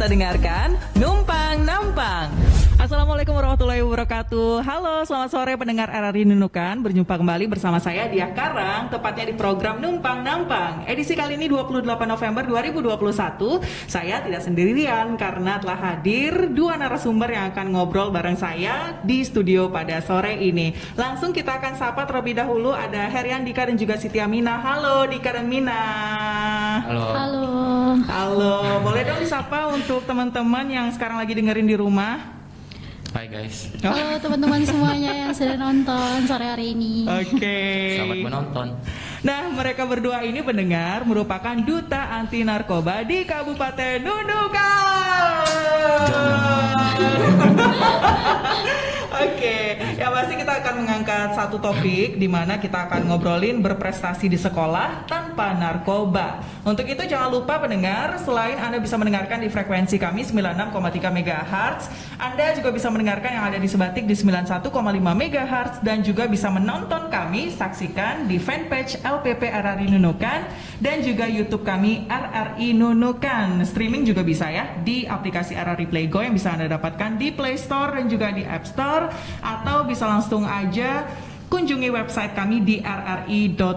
kita dengarkan Numpang Nampang. Assalamualaikum warahmatullahi wabarakatuh. Halo, selamat sore pendengar RRI Nunukan. Berjumpa kembali bersama saya Diah Karang, tepatnya di program Numpang Nampang. Edisi kali ini 28 November 2021. Saya tidak sendirian karena telah hadir dua narasumber yang akan ngobrol bareng saya di studio pada sore ini. Langsung kita akan sapa terlebih dahulu, ada Herian Dika dan juga Siti Aminah. Halo Dika dan Mina. Halo. Halo. Halo, boleh dong disapa untuk teman-teman yang sekarang lagi dengerin di rumah? Hai guys. Halo teman-teman semuanya yang sudah nonton sore hari ini. Oke. Selamat menonton. Nah, mereka berdua ini pendengar merupakan duta anti narkoba di Kabupaten Nunukan. Oke, ya pasti kita akan mengangkat satu topik di mana kita akan ngobrolin berprestasi di sekolah tanpa narkoba. Untuk itu jangan lupa pendengar, selain Anda bisa mendengarkan di frekuensi kami 96,3 MHz, Anda juga bisa mendengarkan yang ada di Sebatik di 91,5 MHz dan juga bisa menonton kami, saksikan di fanpage LPP RRI Nunukan dan juga YouTube kami RRI Nunukan. Streaming juga bisa ya di aplikasi RRI Playgo yang bisa Anda dapatkan di Play Store dan juga di App Store, atau bisa langsung aja kunjungi website kami di rri.co.id.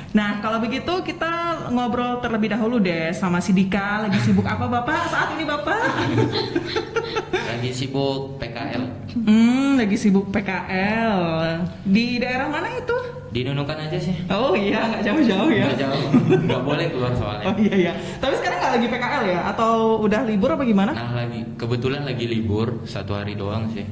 Nah, kalau begitu kita ngobrol terlebih dahulu deh sama si Dika. Lagi sibuk apa Bapak saat ini Bapak? Lagi sibuk PKL. Lagi sibuk PKL. Di daerah mana itu? Di Nunukan aja sih. Oh iya, nggak jauh-jauh ya. Nggak jauh. Nggak boleh keluar soalnya. Oh iya. Tapi sekarang nggak lagi PKL ya? Atau udah libur apa gimana? Nah kebetulan lagi libur 1 hari doang sih.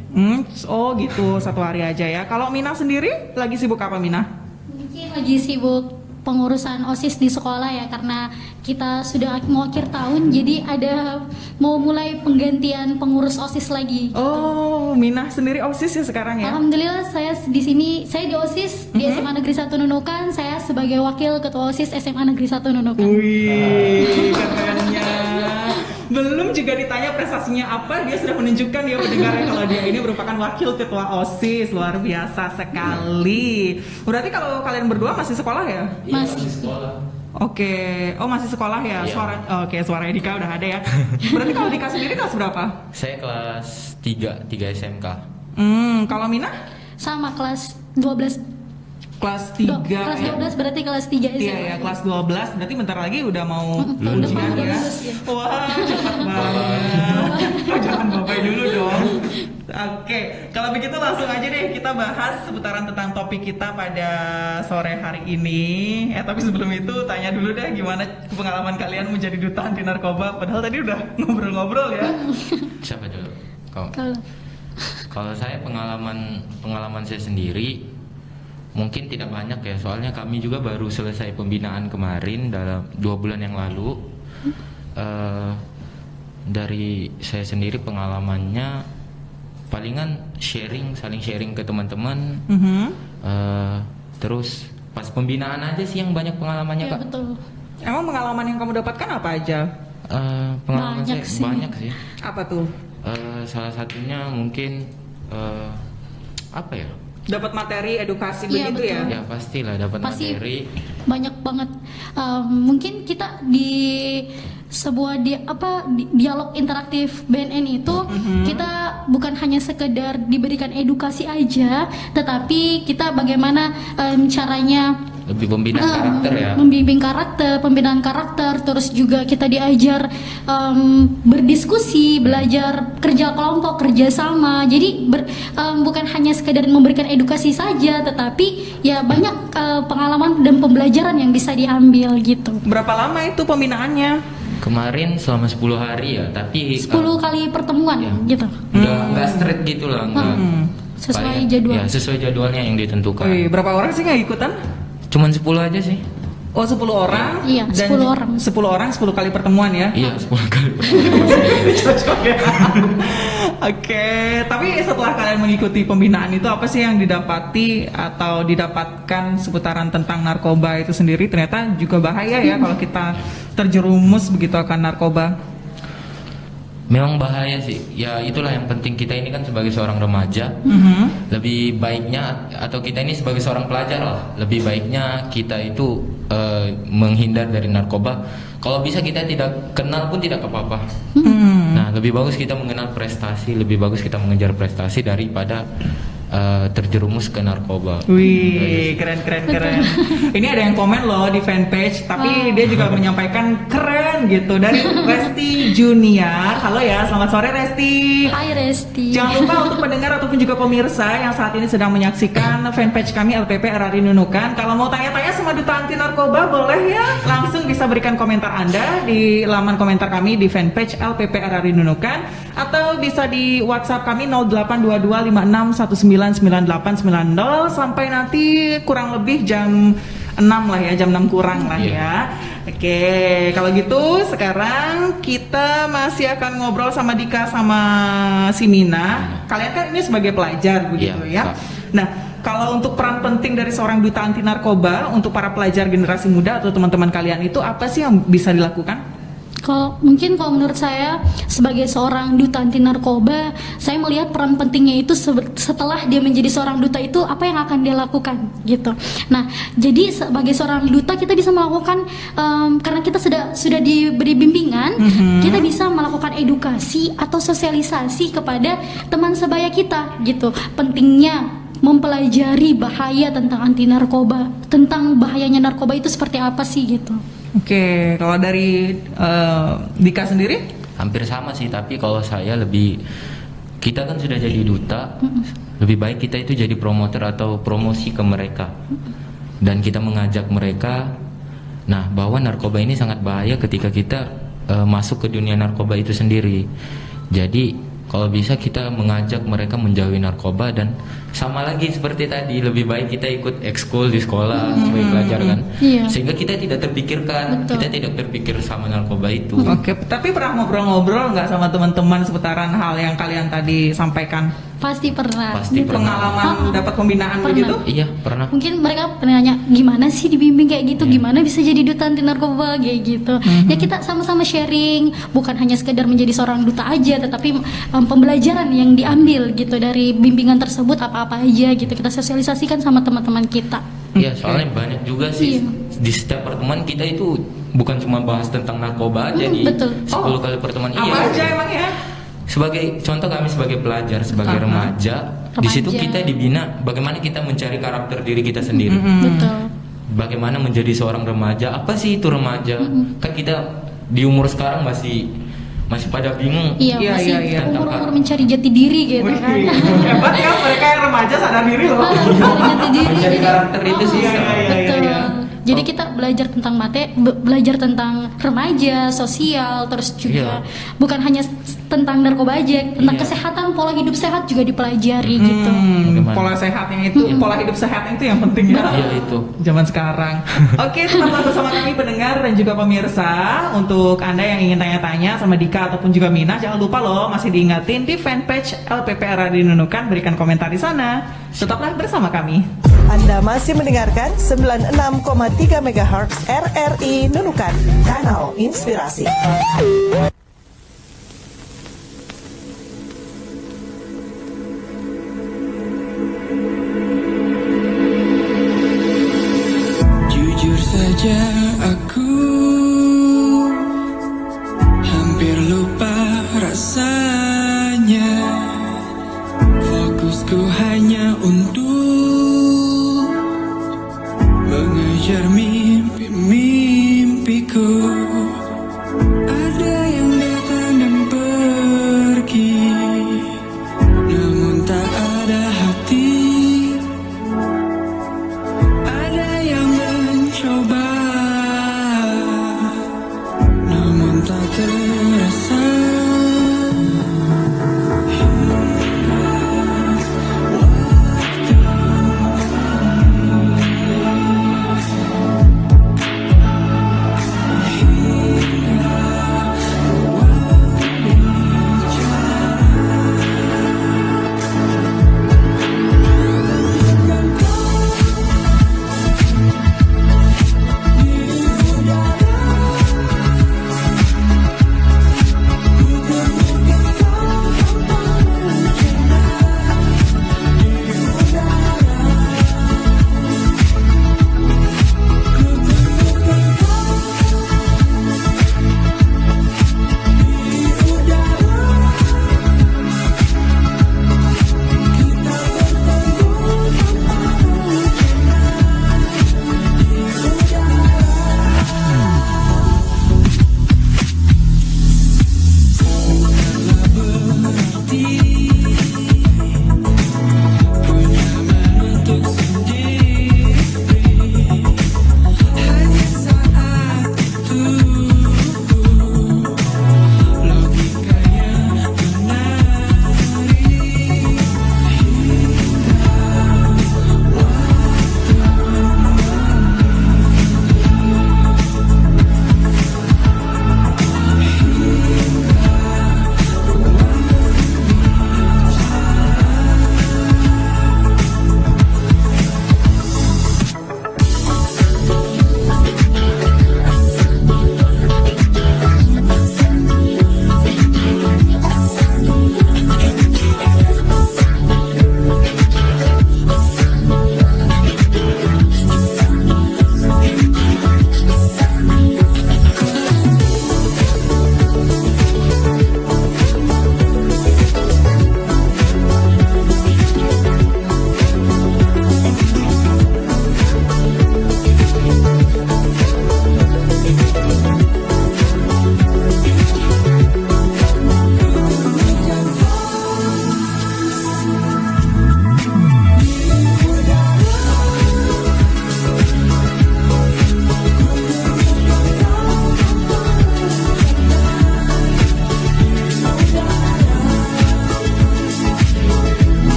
Oh gitu, 1 hari aja ya. Kalau Mina sendiri lagi sibuk apa Mina? Mungkin lagi sibuk pengurusan OSIS di sekolah ya, karena kita sudah mau akhir tahun, jadi ada mau mulai penggantian pengurus OSIS lagi. Oh, Mina sendiri OSIS ya sekarang ya? Alhamdulillah saya di sini, saya di OSIS di SMA Negeri 1 Nunukan. Saya sebagai wakil ketua OSIS SMA Negeri 1 Nunukan. Wih, kerennya. Belum juga ditanya prestasinya apa, dia sudah menunjukkan dia pendengarnya kalau dia ini merupakan wakil ketua OSIS. Luar biasa sekali. Berarti kalau kalian berdua masih sekolah ya? Masih sekolah. Oke, oh masih sekolah ya? Iya. Suaranya Dika udah ada ya. Berarti kalau Dika sendiri kelas berapa? Saya kelas 3 SMK. Kalau Mina? Sama kelas 12. Kelas 3 Kelas ya? 12 berarti kelas 3 SMA. Iya ya, kelas 12 berarti bentar lagi udah mau Tahun depan ujian udah ya. lulus ya. Wah, cepat banget. Oh, jangan bapak dulu dong. Oke, kalau begitu langsung aja deh kita bahas seputaran tentang topik kita pada sore hari ini. Tapi sebelum itu tanya dulu deh gimana pengalaman kalian menjadi duta anti narkoba. Padahal tadi udah ngobrol-ngobrol ya. Siapa dulu? Kau. Kalau Kalau saya pengalaman saya sendiri mungkin tidak banyak ya, soalnya kami juga baru selesai pembinaan kemarin dalam 2 bulan yang lalu. Dari saya sendiri pengalamannya palingan saling sharing ke teman-teman. Terus pas pembinaan aja sih yang banyak pengalamannya ya, Kak. betul. Emang pengalaman yang kamu dapatkan apa aja? Pengalaman Banyak saya sih. banyak sih. Apa tuh? Salah satunya mungkin apa ya? Dapat materi edukasi Iya, begitu ya? betul. Ya pastilah dapat Pasti materi. banyak banget. Mungkin kita di sebuah dialog interaktif BNN itu kita bukan hanya sekedar diberikan edukasi aja, tetapi kita bagaimana caranya Lebih pembinaan karakter ya. membimbing karakter, pembinaan karakter, terus juga kita diajar berdiskusi, belajar kerja kelompok, kerja sama. Jadi bukan hanya sekedar memberikan edukasi saja, tetapi ya banyak pengalaman dan pembelajaran yang bisa diambil gitu. Berapa lama itu pembinaannya? Kemarin selama 10 hari ya, tapi 10 kali pertemuan ya. gitu. Nggak straight gitu lah, nggak. Sesuai Paling- jadwal. Ya, sesuai jadwalnya yang ditentukan. Wih, berapa orang sih nggak ikutan? Cuman 10 aja sih. Oh, 10 orang? Iya, Dan 10 orang. 10 orang, 10 kali pertemuan ya? Iya, 10 kali. Cocok ya. Oke, tapi setelah kalian mengikuti pembinaan itu apa sih yang didapati atau didapatkan seputaran tentang narkoba itu sendiri? Ternyata juga bahaya ya kalau kita terjerumus begitu akan narkoba. Memang bahaya sih. Ya itulah yang penting, kita ini kan sebagai seorang remaja, lebih baiknya atau kita ini sebagai seorang pelajar lah, lebih baiknya kita itu menghindar dari narkoba. Kalau bisa kita tidak kenal pun tidak apa-apa. Nah, lebih bagus kita mengenal prestasi, lebih bagus kita mengejar prestasi daripada terjerumus ke narkoba. Wih, keren. Ini ada yang komen loh di fanpage, tapi dia juga menyampaikan keren gitu dari Resti Junior. Halo ya, selamat sore Resti. Hai Resti. Jangan lupa untuk pendengar ataupun juga pemirsa yang saat ini sedang menyaksikan fanpage kami LPP RRI Nunukan, kalau mau tanya-tanya sama Duta Anti Narkoba boleh ya, langsung bisa berikan komentar Anda di laman komentar kami di fanpage LPP RRI Nunukan, atau bisa di WhatsApp kami 082256199890 sampai nanti kurang lebih jam 6 lah ya, jam 6 kurang lah ya. Oke, kalau gitu sekarang kita masih akan ngobrol sama Dika sama si Mina. Kalian kan ini sebagai pelajar begitu ya. Nah, kalau untuk peran penting dari seorang duta anti narkoba untuk para pelajar generasi muda atau teman-teman kalian itu apa sih yang bisa dilakukan? Kalau menurut saya sebagai seorang duta anti narkoba, saya melihat peran pentingnya itu setelah dia menjadi seorang duta itu apa yang akan dia lakukan gitu. Nah, jadi sebagai seorang duta kita bisa melakukan karena kita sudah diberi bimbingan, kita bisa melakukan edukasi atau sosialisasi kepada teman sebaya kita gitu. Pentingnya mempelajari bahaya tentang anti narkoba, tentang bahayanya narkoba itu seperti apa sih gitu. Oke, kalau dari Dika sendiri? Hampir sama sih, tapi kalau saya lebih, kita kan sudah jadi duta, lebih baik kita itu jadi promotor atau promosi ke mereka, dan kita mengajak mereka, nah bahwa narkoba ini sangat bahaya ketika kita masuk ke dunia narkoba itu sendiri. Jadi kalau bisa kita mengajak mereka menjauhi narkoba, dan sama lagi seperti tadi, lebih baik kita ikut ekskul di sekolah sebagai pelajar kan, sehingga kita tidak terpikirkan, kita tidak terpikir sama narkoba itu. Oke, tapi pernah ngobrol-ngobrol nggak sama teman-teman seputaran hal yang kalian tadi sampaikan? Pasti pernah. Pasti pernah. Pengalaman dapat pembinaan begitu? Pernah. Iya, pernah. Mungkin mereka pernah nanya, gimana sih dibimbing kayak gitu, gimana bisa jadi duta anti narkoba kayak gitu. Ya kita sama-sama sharing, bukan hanya sekedar menjadi seorang duta aja, tetapi pembelajaran yang diambil gitu dari bimbingan tersebut apa-apa aja gitu, kita sosialisasikan sama teman-teman kita. Iya, soalnya banyak juga sih di setiap pertemuan kita itu bukan cuma bahas tentang narkoba aja di betul. 10 kali pertemuan. Apa aja emang ya? Sebagai contoh, kami sebagai pelajar, sebagai remaja, di situ kita dibina bagaimana kita mencari karakter diri kita sendiri. Betul. Bagaimana menjadi seorang remaja? Apa sih itu remaja? Kan kita di umur sekarang masih pada bingung. Iya, masih umur-umur mencari jati diri gitu kan. Hebat ya mereka yang remaja sadar diri loh. Jati diri. Mencari karakter itu sih. Betul. Jadi kita belajar tentang belajar tentang remaja, sosial, terus juga bukan hanya tentang narkoba aja, tentang kesehatan, pola hidup sehat juga dipelajari gitu. Pola sehatnya itu, pola hidup sehat itu yang penting ya. Iya itu. Zaman sekarang. Oke, tetaplah bersama kami pendengar dan juga pemirsa. Untuk Anda yang ingin tanya-tanya sama Dika ataupun juga Mina, jangan lupa loh masih diingatin di fanpage LPP RRI Nunukan, berikan komentar di sana. Tetaplah bersama kami. Anda masih mendengarkan 96,3 MHz RRI Nunukan, kanal inspirasi. Jujur saja aku hampir lupa rasanya. Fokusku hanya untuk mengejar mimpi-mimpiku. Ada yang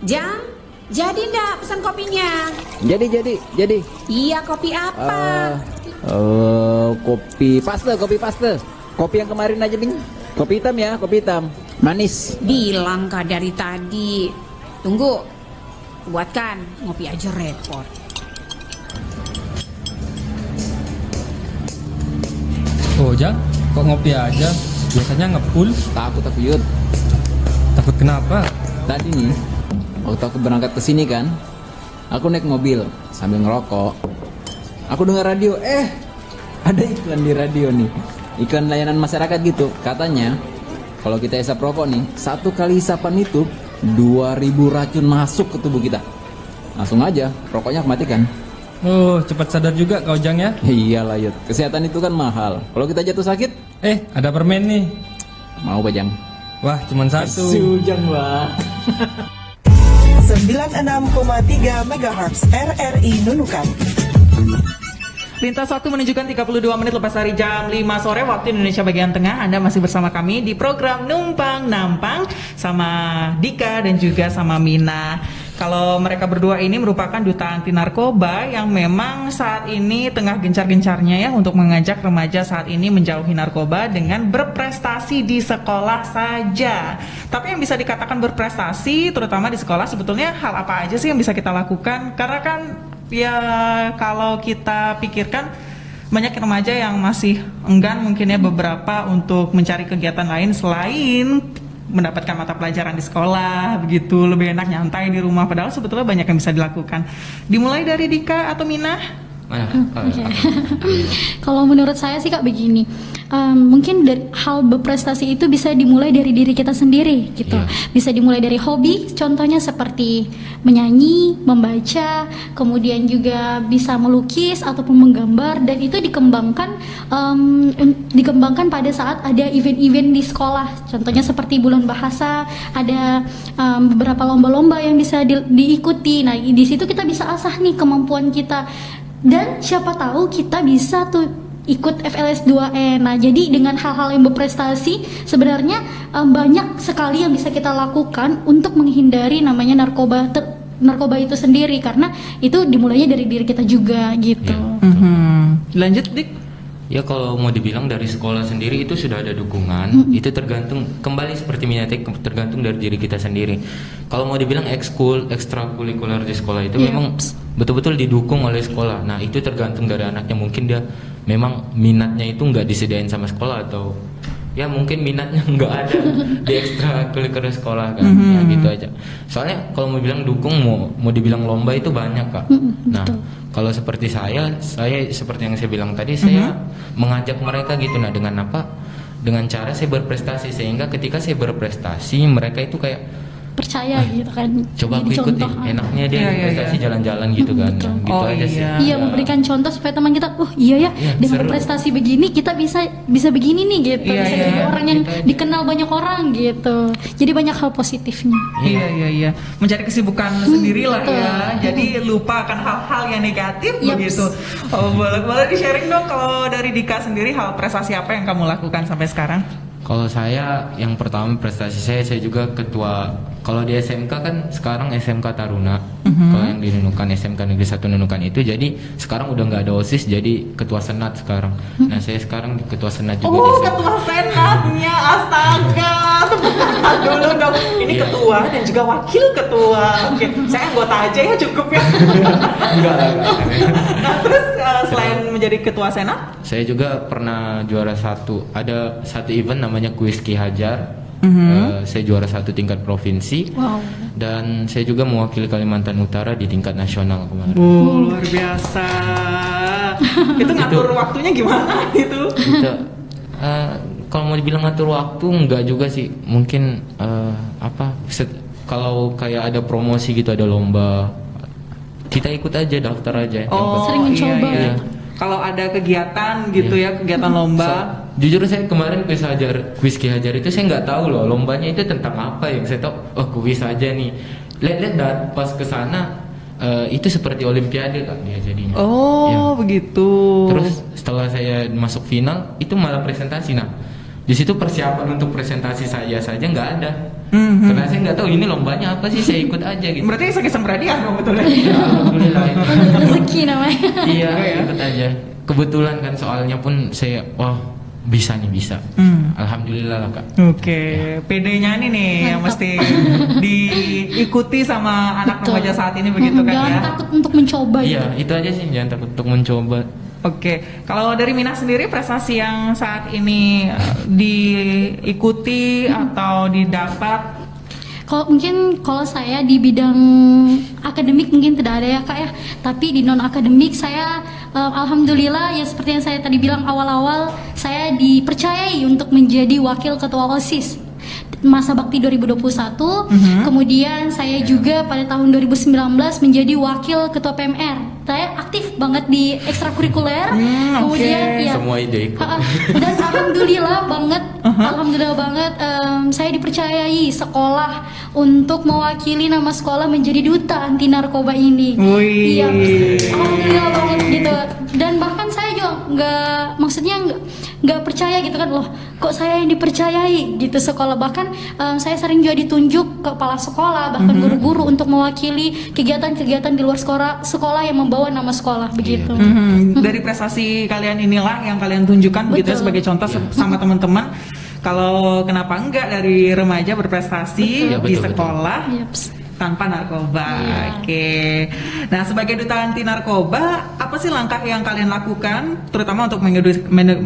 Jang, jadi ndak pesan kopinya? Jadi. Iya, kopi apa? Kopi paste. Kopi yang kemarin aja, Ding. Kopi hitam ya, kopi hitam. Manis. Bilang kak dari tadi. Tunggu, buatkan, ngopi aja repot. Oh Jang, kok ngopi aja? Biasanya ngepul. Takut aku, Yud. Takut kenapa? Tadi nih, waktu aku berangkat ke sini kan, aku naik mobil sambil ngerokok. Aku dengar radio, ada iklan di radio nih. Iklan layanan masyarakat gitu. Katanya, kalau kita hisap rokok nih, 1 kali hisapan itu 2000 racun masuk ke tubuh kita. Langsung aja, rokoknya aku matikan. Oh, cepat sadar juga kau Jang ya. Iyalah, Yud. Kesehatan itu kan mahal. Kalau kita jatuh sakit, Ada permen nih. mau Bajang? Wah, cuman satu. Sujang, Wah. 96,3 MHz RRI Nunukan. Lintas waktu menunjukkan 32 menit lepas dari jam 5 sore waktu Indonesia bagian tengah. Anda masih bersama kami di program Numpang Nampang sama Dika dan juga sama Mina. Kalau mereka berdua ini merupakan duta anti narkoba yang memang saat ini tengah gencar-gencarnya ya untuk mengajak remaja saat ini menjauhi narkoba dengan berprestasi di sekolah saja. Tapi yang bisa dikatakan berprestasi terutama di sekolah sebetulnya hal apa aja sih yang bisa kita lakukan? Karena kan ya kalau kita pikirkan banyak remaja yang masih enggan mungkin ya beberapa untuk mencari kegiatan lain selain mendapatkan mata pelajaran di sekolah, begitu lebih enak nyantai di rumah, padahal sebetulnya banyak yang bisa dilakukan. Dimulai dari Dika atau Mina? Kalau menurut saya sih Kak begini, mungkin dari hal berprestasi itu bisa dimulai dari diri kita sendiri gitu. Bisa dimulai dari hobi, contohnya seperti menyanyi, membaca, kemudian juga bisa melukis ataupun menggambar, dan itu dikembangkan pada saat ada event-event di sekolah. Contohnya seperti bulan bahasa, ada beberapa lomba-lomba yang bisa diikuti. Nah, di situ kita bisa asah nih kemampuan kita. Dan siapa tahu kita bisa tuh ikut FLS 2N. Nah, jadi dengan hal-hal yang berprestasi sebenarnya banyak sekali yang bisa kita lakukan untuk menghindari namanya narkoba itu sendiri, karena itu dimulainya dari diri kita juga gitu. Lanjut Dik. Ya kalau mau dibilang dari sekolah sendiri itu sudah ada dukungan, itu tergantung kembali seperti minatnya tergantung dari diri kita sendiri. Kalau mau dibilang ekstrakurikuler di sekolah itu memang betul-betul didukung oleh sekolah. Nah itu tergantung dari anaknya, mungkin dia memang minatnya itu nggak disediain sama sekolah atau ya mungkin minatnya nggak ada di ekstrakurikuler sekolah kan, ya gitu aja. Soalnya kalau mau bilang dukung mau dibilang lomba itu banyak Kak. Nah kalau seperti saya seperti yang saya bilang tadi, saya mengajak mereka gitu. Nah dengan apa? Dengan cara saya berprestasi, sehingga ketika saya berprestasi mereka itu kayak percaya gitu kan. Coba aku Jadi ikut contoh. nih, enaknya dia berprestasi jalan-jalan gitu kan. Betul. Gitu aja sih. Iya, memberikan contoh supaya teman kita, iya ya, dengan seru. prestasi begini kita bisa begini nih gitu, Iya, bisa iya. jadi orang yang Gitu aja. dikenal banyak orang gitu. Jadi banyak hal positifnya. Iya. Mencari kesibukan sendiri lah betul. ya. Jadi lupa akan hal-hal yang negatif Yaps. begitu. Oh, boleh di-sharing dong kalau dari Dika sendiri hal prestasi apa yang kamu lakukan sampai sekarang? Kalau saya yang pertama prestasi saya juga ketua. Kalau di SMK kan sekarang SMK Taruna. Kalau yang di Nunukan SMK Negeri 1 Nunukan itu, jadi sekarang udah nggak ada OSIS, jadi ketua senat sekarang. Nah saya sekarang ketua senat juga. Oh, di SMK. ketua senatnya, astaga. Tepuk tangan dulu dong. Ini Iya. ketua dan juga wakil ketua. Oke, saya anggota aja ya cukup ya. Enggak. Nah, terus selain menjadi ketua senat, Saya juga pernah juara ada satu event namanya Kuis Ki Hajar. Saya juara 1 tingkat provinsi. Wow. Dan saya juga mewakili Kalimantan Utara di tingkat nasional kemarin. luar biasa. Itu ngatur waktunya gimana itu? Kita kalau mau dibilang ngatur waktu enggak juga sih. Mungkin kalau kayak ada promosi gitu, ada lomba, kita ikut aja, daftar aja. Sering mencoba. Iya. Kalau ada kegiatan gitu ya, kegiatan lomba. Jujur saya kemarin kuis Ki Hajar itu saya nggak tahu loh lombanya itu tentang apa. Yang saya tahu kuis aja nih. Lihat pas ke sana itu seperti olimpiade kan ya jadinya. Oh, Ya. begitu. Terus setelah saya masuk final itu malah presentasi. Nah di situ persiapan untuk presentasi saya saja nggak ada. Karena saya nggak tahu ini lombanya apa sih, saya ikut aja gitu. Berarti iseng-iseng berhadiah dong betul ya? Ya, alhamdulillah itu. Rezeki namanya. Iya, ikut aja. Kebetulan kan soalnya pun saya, bisa nih, bisa. Alhamdulillah lah Kak. Oke, PD-nya ini nih yang mesti diikuti sama anak Betul. remaja saat ini begitu kan Jangan ya? takut untuk mencoba Iya, gitu. itu aja sih, jangan takut untuk mencoba. Oke, kalau dari Mina sendiri prestasi yang saat ini diikuti atau didapat? Kalau saya di bidang akademik mungkin tidak ada ya Kak ya. Tapi di non akademik saya alhamdulillah ya seperti yang saya tadi bilang awal-awal, saya dipercayai untuk menjadi wakil ketua OSIS masa bakti 2021. Kemudian saya juga pada tahun 2019 menjadi wakil ketua PMR. Saya aktif banget di ekstrakurikuler. Kemudian ya Semua ide ikut. dan alhamdulillah banget saya dipercayai sekolah untuk mewakili nama sekolah menjadi duta anti narkoba ini. Wih. Iya, alhamdulillah banget gitu. Dan bahkan saya juga nggak percaya gitu kan, loh kok saya yang dipercayai gitu sekolah. Bahkan saya sering juga ditunjuk ke kepala sekolah, bahkan guru-guru untuk mewakili kegiatan-kegiatan di luar sekolah yang membawa nama sekolah begitu. Dari prestasi kalian inilah yang kalian tunjukkan begitu ya, Betul. sebagai contoh sama teman-teman. Kalau kenapa enggak dari remaja berprestasi Betul. di Betul, sekolah Yaps. tanpa narkoba. Iya. Oke. Nah, sebagai duta anti narkoba, apa sih langkah yang kalian lakukan terutama untuk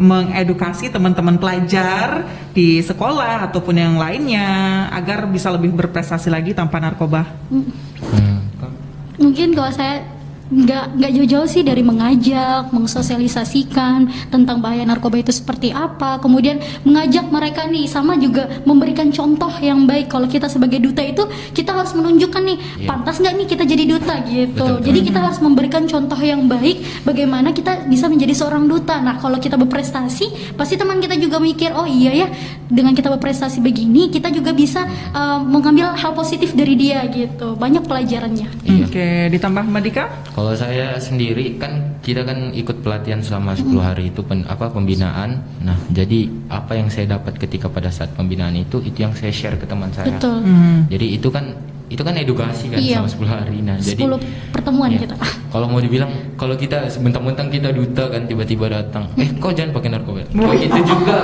mengedukasi teman-teman pelajar di sekolah ataupun yang lainnya agar bisa lebih berprestasi lagi tanpa narkoba? Mungkin kalau saya nggak jauh-jauh sih dari mengajak, mensosialisasikan tentang bahaya narkoba itu seperti apa, kemudian mengajak mereka nih, sama juga memberikan contoh yang baik. Kalau kita sebagai duta itu kita harus menunjukkan nih, pantas nggak nih kita jadi duta gitu. Betul. Jadi kita harus memberikan contoh yang baik bagaimana kita bisa menjadi seorang duta. Nah kalau kita berprestasi, pasti teman kita juga mikir, oh iya ya, dengan kita berprestasi begini kita juga bisa mengambil hal positif dari dia gitu. Banyak pelajarannya. Oke, ditambah Mbak Dika? Kalau saya sendiri kan kita kan ikut pelatihan selama 10 hari itu pembinaan. Nah, jadi apa yang saya dapat ketika pada saat pembinaan itu yang saya share ke teman saya. Betul. Jadi itu kan edukasi kan Iya. selama 10 hari. Nah, 10 jadi pertemuan ya, kita. kalau mau dibilang kalau kita mentang-mentang kita duta kan tiba-tiba datang, kok jangan pakai narkoba. Oh, itu juga.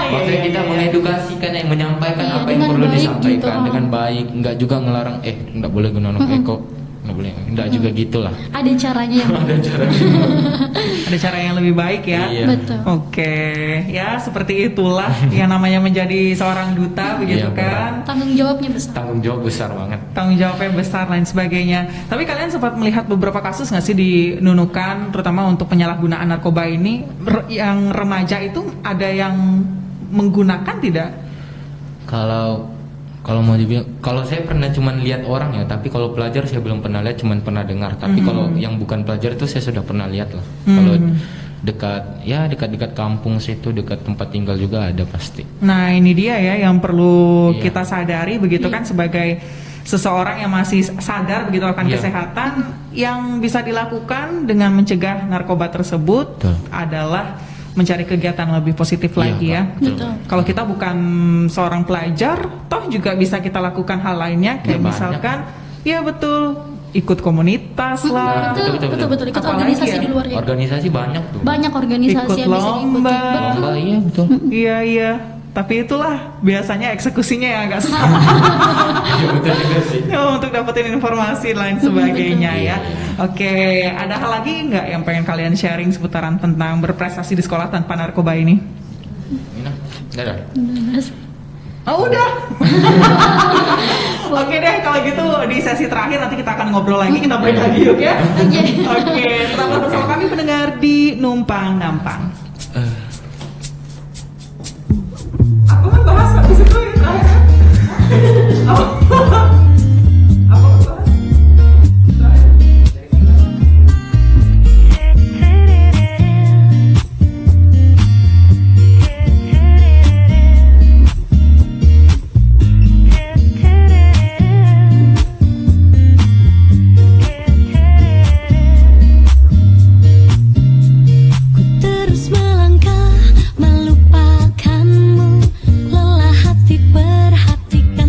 Maksudnya kita mengedukasikan, menyampaikan Iya, apa yang dengan perlu baik disampaikan gitu. dengan baik, enggak juga ngelarang enggak boleh guna narkoba, kok enggak boleh. Enggak juga gitulah. Ada caranya yang Ada caranya. Ada cara yang lebih baik ya? Iya. betul. Oke, ya seperti itulah yang namanya menjadi seorang duta begitu Iya, kan? Tanggung jawabnya besar. Tanggung jawab besar banget. Tanggung jawabnya besar lain sebagainya. Tapi kalian sempat melihat beberapa kasus nggak sih di Nunukan, terutama untuk penyalahgunaan narkoba ini, yang remaja itu ada yang menggunakan tidak? Kalau mau dibilang, kalau saya pernah cuman lihat orang ya, tapi kalau pelajar saya belum pernah lihat, cuman pernah dengar. Tapi kalau yang bukan pelajar itu saya sudah pernah lihat lah. Kalau dekat kampung situ, dekat tempat tinggal juga ada pasti. Nah ini dia ya yang perlu Iya. kita sadari begitu kan, sebagai seseorang yang masih sadar begitu akan Iya. kesehatan, yang bisa dilakukan dengan mencegah narkoba tersebut Betul. adalah mencari kegiatan lebih positif Iya, lagi ya. Kak. Betul. Betul. Kalau kita bukan seorang pelajar, toh juga bisa kita lakukan hal lainnya kayak Ya, banyak. misalkan, ya betul, ikut komunitas lah, Betul. Ikut Apalagi organisasi ya? di luar ya. Organisasi banyak tuh. Banyak organisasi Ikut yang bisa diikuti. lomba. Lomba, iya betul. Iya. Tapi itulah biasanya eksekusinya yang agak susah. Iya betul juga sih. Ya, untuk dapetin informasi lain sebagainya ya. Oke, ada hal lagi nggak yang pengen kalian sharing seputaran tentang berprestasi di sekolah tanpa narkoba ini? Mina, enggak ada. Oh udah. Oke deh, kalau gitu di sesi terakhir nanti kita akan ngobrol lagi, kita break lagi yuk ya. Oke, tetaplah bersama kami pendengar di Numpang Nampang. Aku kan bahas habis itu yang terakhir. Oh. Apa bahas? Ku terus melangkah melupakanmu, lelah hati perhatikan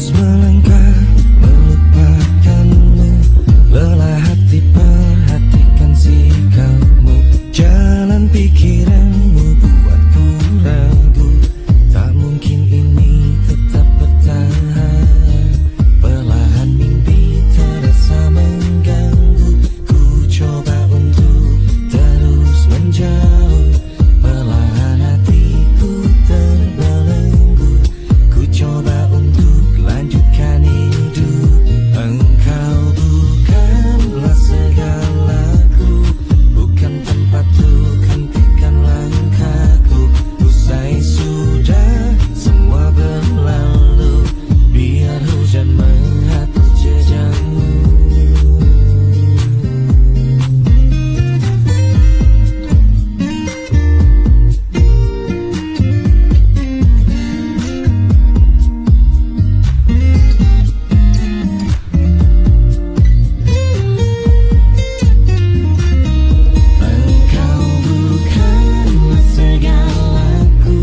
terus melangkah melupakanmu. Lelah hati perhatikan sikapmu. Jalan pikiranmu buatku ragu. Tak mungkin ini tetap bertahan. Perlahan mimpi terasa mengganggu. Ku coba untuk terus menjauh. Perlahan hatiku terbelenggu. Ku coba untuk lanjutkan hidup. Engkau bukanlah segalaku. Bukan tempatku, hentikan langkahku. Usai sudah semua berlalu. Biar hujan menghapus jejakmu. Engkau bukanlah segalaku.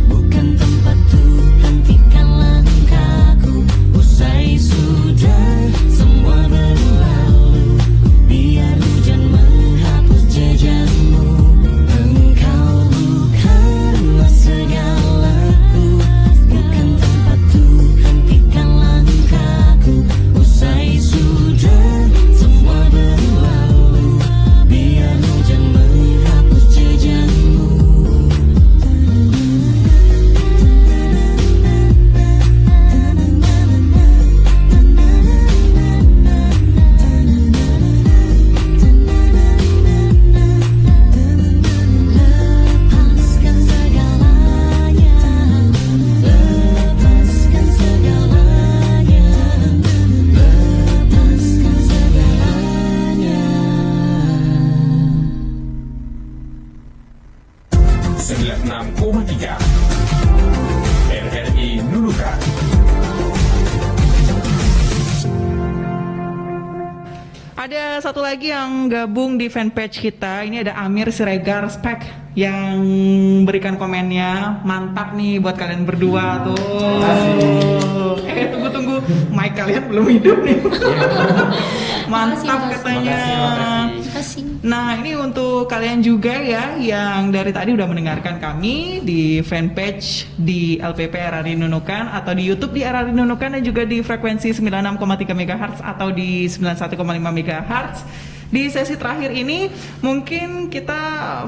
Bukan tempatku, hentikan langkahku. Usai sudah semua berlalu. Biar hujan menghapus jejakmu. Engkau bukanlah segalaku. Bukan tempatku, hentikan langkahku. Usai sudah semua berlalu. Biar hujan menghapus jejakmu. Lepaskan segalanya. Lepaskan segalanya. Lepaskan segalanya. 96,3 RRI Nunukan. Ada satu lagi yang gabung di fanpage kita. Ini ada Amir Siregar Spek yang berikan komennya. Mantap nih buat kalian berdua tuh. Tunggu. Mic kalian belum hidup nih. Mantap Makasih, katanya. Makasih. Nah, ini untuk kalian juga ya yang dari tadi udah mendengarkan kami di fanpage di LPP RRI Nunukan atau di YouTube di RRI Nunukan dan juga di frekuensi 96,3 MHz atau di 91,5 MHz. Di sesi terakhir ini mungkin kita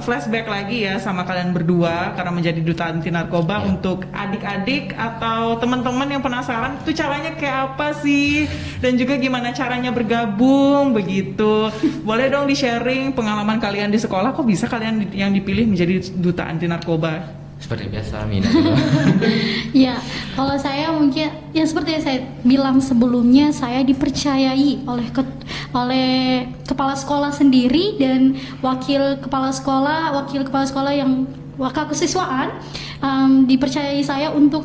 flashback lagi ya sama kalian berdua karena menjadi duta anti narkoba untuk adik-adik atau teman-teman yang penasaran itu caranya kayak apa sih dan juga gimana caranya bergabung begitu. Boleh dong di-sharing pengalaman kalian di sekolah, kok bisa kalian yang dipilih menjadi duta anti narkoba? Seperti biasa, Mina. Ya, kalau saya mungkin ya seperti yang saya bilang sebelumnya, saya dipercayai oleh kepala sekolah sendiri dan wakil kepala sekolah yang wakil kesiswaan dipercayai saya untuk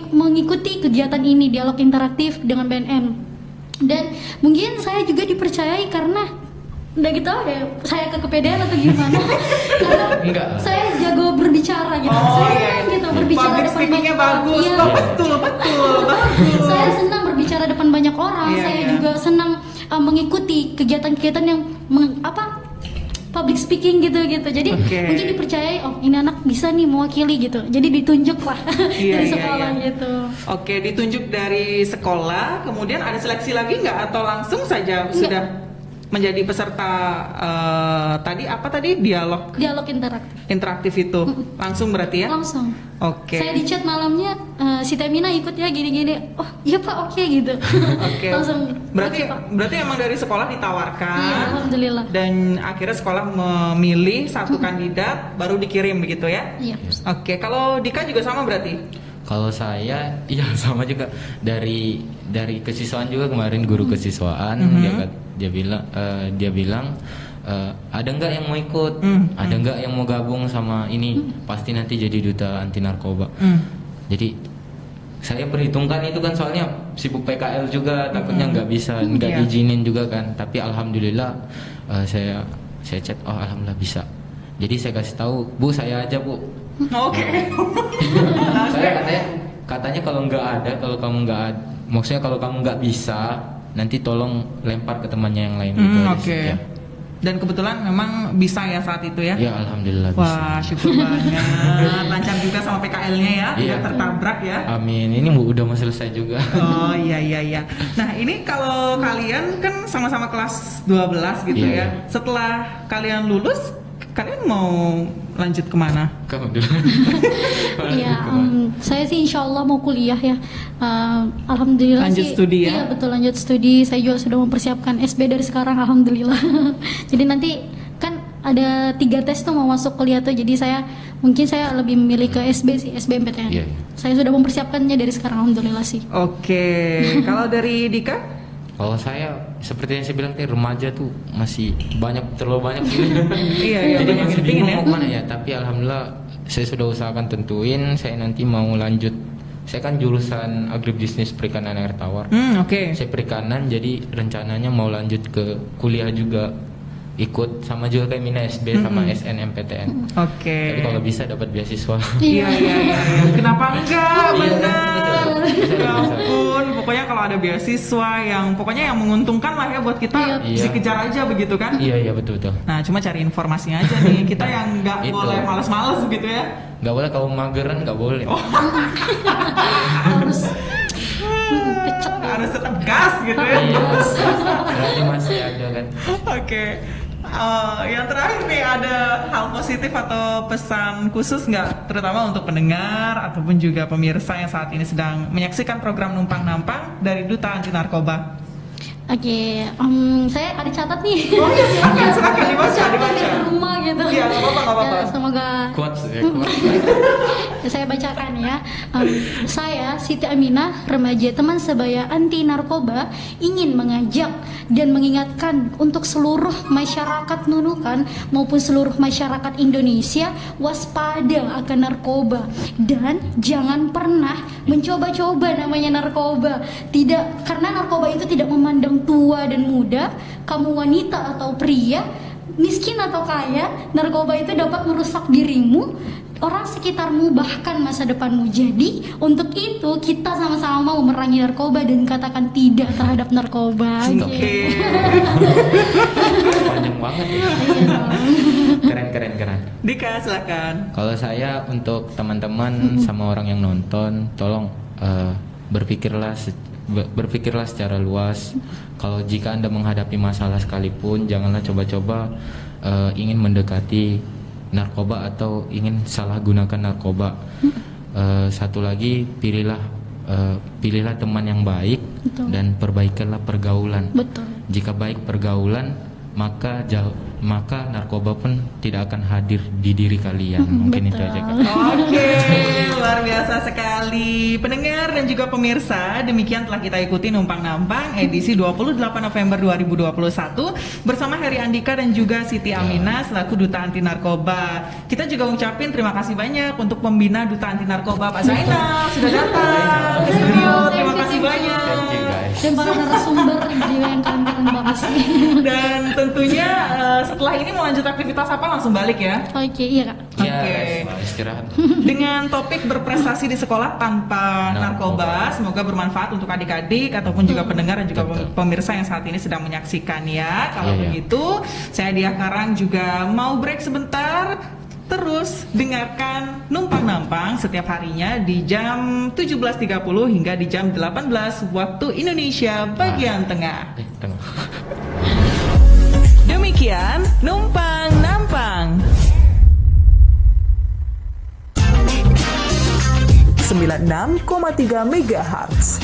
mengikuti kegiatan ini, dialog interaktif dengan BNN. Dan mungkin saya juga dipercayai karena udah gitu ya, saya kepedean atau gimana? Karena Enggak. saya jago berbicara gitu. Saya gitu berbicara Public depan speakingnya banyak bagus. orang. Oh, Iya. betul. Saya senang berbicara depan banyak orang. Iya, Saya iya. juga senang mengikuti kegiatan-kegiatan yang public speaking gitu. Jadi Oke. mungkin dipercayai, oh ini anak bisa nih mewakili gitu. Jadi ditunjuk lah Iya, dari iya, sekolah iya. gitu. Oke, ditunjuk dari sekolah, kemudian ada seleksi lagi nggak atau langsung saja sudah menjadi peserta dialog Dialog interaktif. interaktif itu langsung berarti ya? Langsung. Oke. Saya di chat malamnya, si Temina ikut ya gini-gini. Oh iya Pak, oke gitu. Oke. Langsung. Berarti oke, Pak. berarti emang dari sekolah ditawarkan. Iya, alhamdulillah. Dan akhirnya sekolah memilih satu kandidat baru dikirim begitu ya? Iya. Oke, kalau Dika juga sama berarti? Kalau saya, iya sama juga dari kesiswaan juga kemarin guru kesiswaan dia bilang ada nggak yang mau ikut, ada nggak yang mau gabung sama ini, pasti nanti jadi duta anti narkoba. Jadi saya perhitungkan itu kan soalnya sibuk PKL juga, takutnya nggak bisa, nggak Iya. diizinin juga kan. Tapi alhamdulillah saya chat, oh alhamdulillah bisa. Jadi saya kasih tahu, Bu saya aja Bu. Oke. Saya katanya katanya kalau nggak ada, kalau kamu nggak, maksudnya kalau kamu nggak bisa, nanti tolong lempar ke temannya yang lain gitu. Oke. Ya. Dan kebetulan memang bisa ya saat itu ya. Ya, alhamdulillah bisa. Wah, syukur banget. Lancar juga sama PKL-nya ya, Iya. tidak tertabrak ya. Amin. Ini udah mau selesai juga. Oh iya. Nah ini kalau kalian kan sama-sama kelas 12 gitu Iya, ya. iya. Setelah kalian lulus, kalian mau lanjut kemana? Kamu dulu. Iya, saya sih insya Allah mau kuliah ya. Alhamdulillah Lanjut sih. studi ya? Iya betul, lanjut studi. Saya juga sudah mempersiapkan SB dari sekarang, alhamdulillah. Jadi nanti kan ada 3 tes tuh mau masuk kuliah tuh. Jadi mungkin saya lebih memilih ke SB sih, SBMPTN. Iya. Saya sudah mempersiapkannya dari sekarang, alhamdulillah sih. Oke, kalau dari Dika? Kalau saya seperti yang saya bilang tadi, remaja tuh masih terlalu banyak. Iya, Jadi banyak masih yang dipingin bingung ya. mau kemana ya. Tapi alhamdulillah saya sudah usahakan tentuin. Saya nanti mau lanjut. Saya kan jurusan agribisnis perikanan air tawar. Oke. Saya perikanan, jadi rencananya mau lanjut ke kuliah juga, ikut sama juga kayak Mina SB sama SNMPTN. Oke. Jadi kalau bisa dapat beasiswa. Iya. Kenapa enggak? Iya, Benar. bisa. Ya ampun, pokoknya kalau ada beasiswa yang pokoknya yang menguntungkan lah ya buat kita, Iya. dikejar aja begitu kan? Iya betul. Nah, cuma cari informasinya aja nih. Kita yang nggak Itu. boleh males-males gitu ya. Nggak boleh kalau mageran, nggak boleh. Harus pecet. Harus tetap gas gitu ya. Iya. Berarti masih ada kan. Oke. Yang terakhir nih, ada hal positif atau pesan khusus nggak, terutama untuk pendengar ataupun juga pemirsa yang saat ini sedang menyaksikan program Numpang Nampang dari Duta Anti Narkoba? Oke, saya ada catat nih. Oh iya, silakan dibaca. Di rumah gitu. Iya, nggak apa-apa. Ya, semoga Quotes. saya bacakan ya. Saya Siti Aminah, remaja teman sebaya anti narkoba, ingin mengajak dan mengingatkan untuk seluruh masyarakat Nunukan maupun seluruh masyarakat Indonesia waspada akan narkoba dan jangan pernah mencoba-coba namanya narkoba. Tidak, karena narkoba itu tidak memandang tua dan muda, kamu wanita atau pria, miskin atau kaya, narkoba itu dapat merusak dirimu, orang sekitarmu, bahkan masa depanmu. Jadi untuk itu kita sama-sama mau memerangi narkoba dan katakan tidak terhadap narkoba. Oke. Panjang banget ya. Keren. Dika, silakan. Kalau saya untuk teman-teman sama orang yang nonton, tolong berpikirlah secara luas. Kalau jika Anda menghadapi masalah sekalipun, janganlah coba-coba ingin mendekati narkoba atau ingin salah gunakan narkoba. Satu lagi, pilihlah teman yang baik. Betul. Dan perbaikilah pergaulan. Betul. Jika baik pergaulan, maka narkoba pun tidak akan hadir di diri kalian. Mungkin itu aja kan. Oke, luar biasa sekali. Pendengar dan juga pemirsa, demikian telah kita ikuti Numpang Nampang edisi 28 November 2021 bersama Heri Andika dan juga Siti Aminah selaku Duta Anti Narkoba. Kita juga ucapin terima kasih banyak untuk pembina Duta Anti Narkoba Pak Zainal sudah datang ke studio. Terima kasih banyak. Thank you guys. Dan para narasumber juga yang keren-keren banget sih. Dan tentunya setelah ini mau lanjut aktivitas apa langsung balik ya? Oke, iya Kak. Ya, Oke. guys, istirahat. Dengan topik berprestasi di sekolah tanpa narkoba, semoga bermanfaat untuk adik-adik ataupun juga pendengar dan juga Betul. pemirsa yang saat ini sedang menyaksikan ya. Kalau Iya, iya. begitu, saya Dia Karang juga mau break sebentar. Terus dengarkan Numpang Nampang setiap harinya di jam 17.30 hingga di jam 18 waktu Indonesia bagian tengah. Tengok. Demikian Numpang Nampang 96,3 MHz